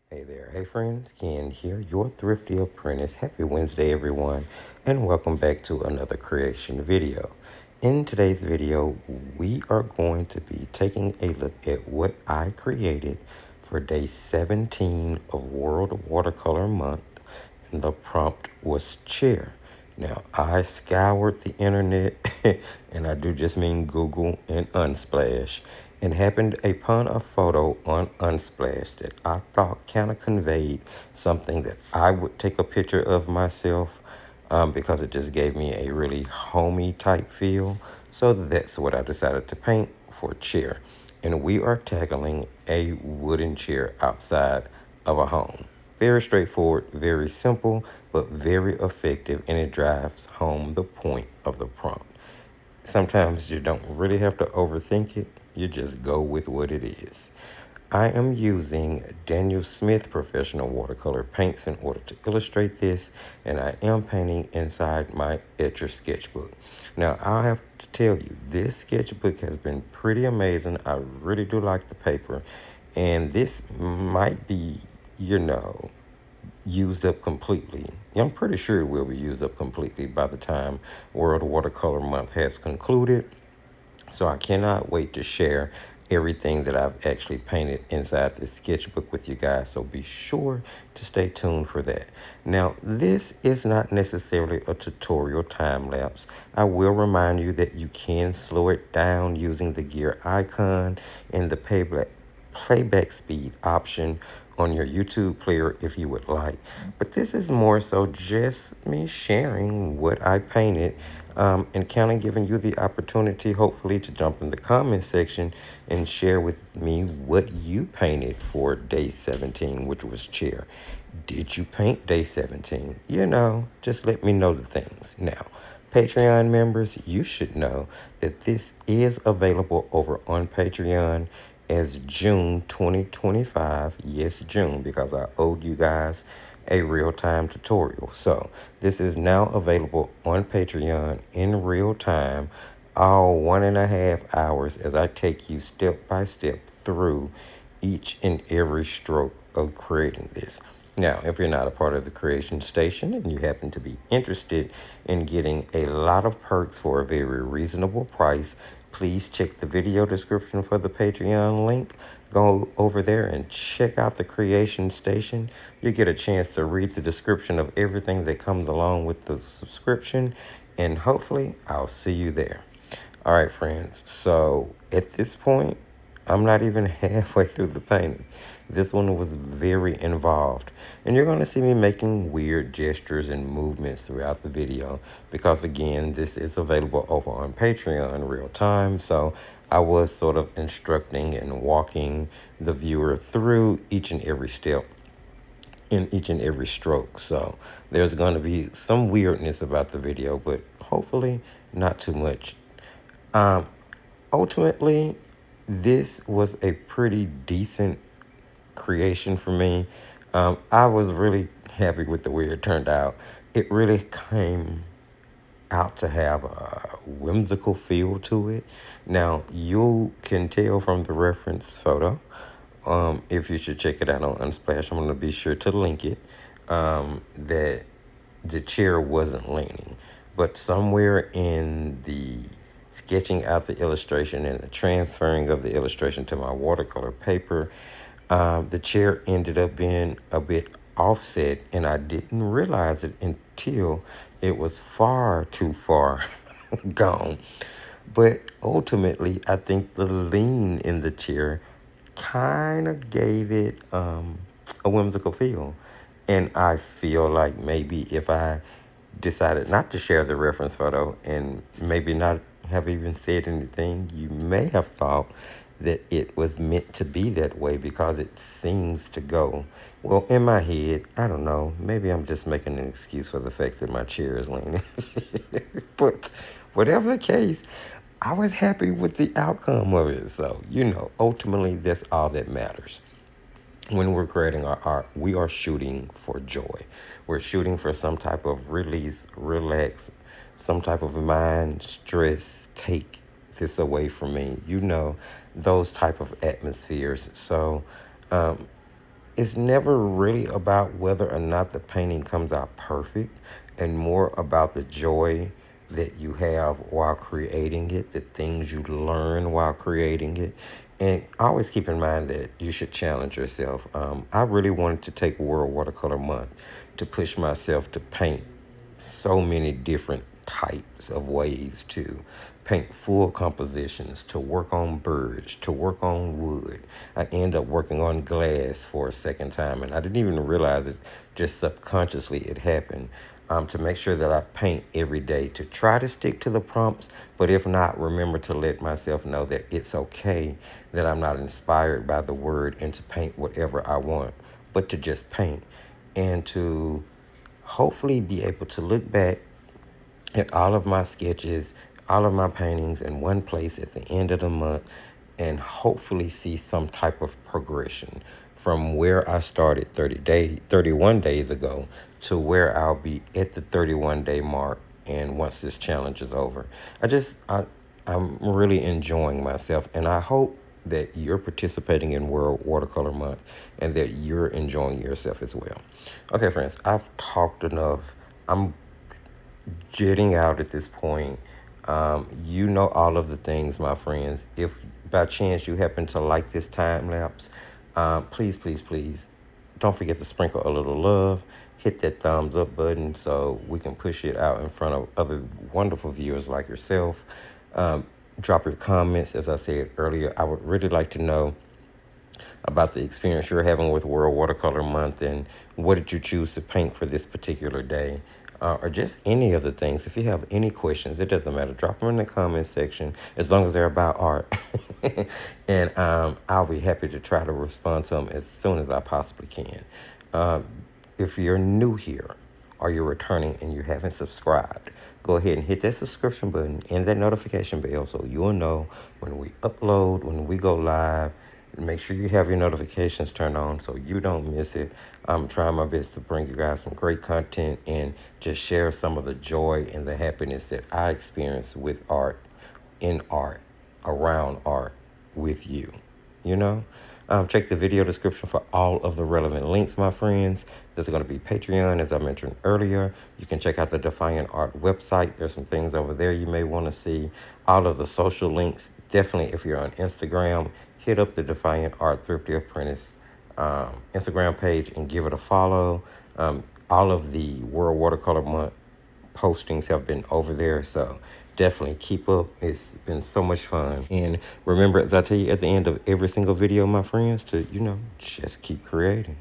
Hey there, hey friends, Ken here, your Thrifty Apprentice. Happy Wednesday, everyone, and welcome back to another creation video. In today's video, we are going to be taking a look at what I created for day 17 of World Watercolor Month, and the prompt was chair. Now, I scoured the internet, and I do just mean Google and Unsplash, and happened upon a photo on Unsplash that I thought kind of conveyed something that I would take a picture of myself, because it just gave me a really homey type feel. So that's what I decided to paint for chair. And we are tackling a wooden chair outside of a home. Very straightforward, very simple, but very effective, and it drives home the point of the prompt. Sometimes you don't really have to overthink it, you just go with what it is. I am using Daniel Smith Professional Watercolor paints in order to illustrate this, and I am painting inside my Etcher sketchbook. Now, I'll have to tell you, this sketchbook has been pretty amazing. I really do like the paper, and this might be, used up completely. I'm pretty sure it will be used up completely by the time World Watercolor Month has concluded. So I cannot wait to share everything that I've actually painted inside this sketchbook with you guys. So be sure to stay tuned for that. Now, this is not necessarily a tutorial time lapse. I will remind you that you can slow it down using the gear icon and the playback speed option on your YouTube player if you would like. But this is more so just me sharing what I painted, and kind of giving you the opportunity, hopefully, to jump in the comment section and share with me what you painted for day 17, which was chair. Did you paint day 17? Just let me know the things. Now, Patreon members, you should know that this is available over on Patreon as June 2025. Yes, June, because I owed you guys a real-time tutorial. So this is now available on Patreon in real time, all 1.5 hours, as I take you step by step through each and every stroke of creating this. Now, if you're not a part of the Creation Station and you happen to be interested in getting a lot of perks for a very reasonable price, please check the video description for the Patreon link. Go over there and check out the Creation Station. You get a chance to read the description of everything that comes along with the subscription, and hopefully I'll see you there. All right, friends. So at this point, I'm not even halfway through the painting. This one was very involved. And you're going to see me making weird gestures and movements throughout the video because, again, this is available over on Patreon in real time. So I was sort of instructing and walking the viewer through each and every step in each and every stroke. So there's going to be some weirdness about the video, but hopefully not too much. Ultimately, this was a pretty decent creation for me. I was really happy with the way it turned out. It really came out to have a whimsical feel to it. Now, you can tell from the reference photo, if you should check it out on Unsplash, I'm going to be sure to link it, that the chair wasn't leaning. But somewhere in the sketching out the illustration and the transferring of the illustration to my watercolor paper, the chair ended up being a bit offset, and I didn't realize it until it was far too far gone. But ultimately, I think the lean in the chair kind of gave it a whimsical feel. And I feel like maybe if I decided not to share the reference photo and maybe not have even said anything, you may have thought that it was meant to be that way because it seems to go. Well, in my head, I don't know. Maybe I'm just making an excuse for the fact that my chair is leaning. But whatever the case, I was happy with the outcome of it. So, ultimately, that's all that matters. When we're creating our art, we are shooting for joy. We're shooting for some type of release, relax, some type of mind stress, take this away from me. Those type of atmospheres. So, it's never really about whether or not the painting comes out perfect, and more about the joy that you have while creating it, the things you learn while creating it. And always keep in mind that you should challenge yourself. I really wanted to take World Watercolor Month to push myself to paint so many different types of ways, to paint full compositions, to work on birds, to work on wood. I end up working on glass for a second time, and I didn't even realize it, just subconsciously it happened. To make sure that I paint every day, to try to stick to the prompts, but if not, remember to let myself know that it's okay that I'm not inspired by the word and to paint whatever I want, but to just paint, and to hopefully be able to look back at all of my sketches, all of my paintings in one place at the end of the month, and hopefully see some type of progression from where I started 31 days ago to where I'll be at the 31-day mark. And once this challenge is over, I'm really enjoying myself, and I hope that you're participating in World Watercolor Month and that you're enjoying yourself as well. Okay, friends, I've talked enough. I'm jetting out at this point. You know all of the things, my friends. If by chance you happen to like this time lapse, please, please, please don't forget to sprinkle a little love. Hit that thumbs up button so we can push it out in front of other wonderful viewers like yourself. Drop your comments. As I said earlier, I would really like to know about the experience you're having with World Watercolor Month, and what did you choose to paint for this particular day, or just any of the things. If you have any questions, it doesn't matter. Drop them in the comments section, as long as they're about art. And I'll be happy to try to respond to them as soon as I possibly can. If you're new here or you're returning and you haven't subscribed, go ahead and hit that subscription button and that notification bell so you'll know when we upload, when we go live. Make sure you have your notifications turned on so you don't miss it. I'm trying my best to bring you guys some great content and just share some of the joy and the happiness that I experience with art, in art, around art, with you. You know? Check the video description for all of the relevant links, my friends. There's going to be Patreon, as I mentioned earlier. You can check out the Defiant Art website. There's some things over there you may want to see. All of the social links. Definitely, if you're on Instagram, hit up the Defiant Art Thrifty Apprentice Instagram page and give it a follow. All of the World Watercolor Month postings have been over there, so definitely keep up. It's been so much fun. And remember, as I tell you at the end of every single video, my friends, to, just keep creating.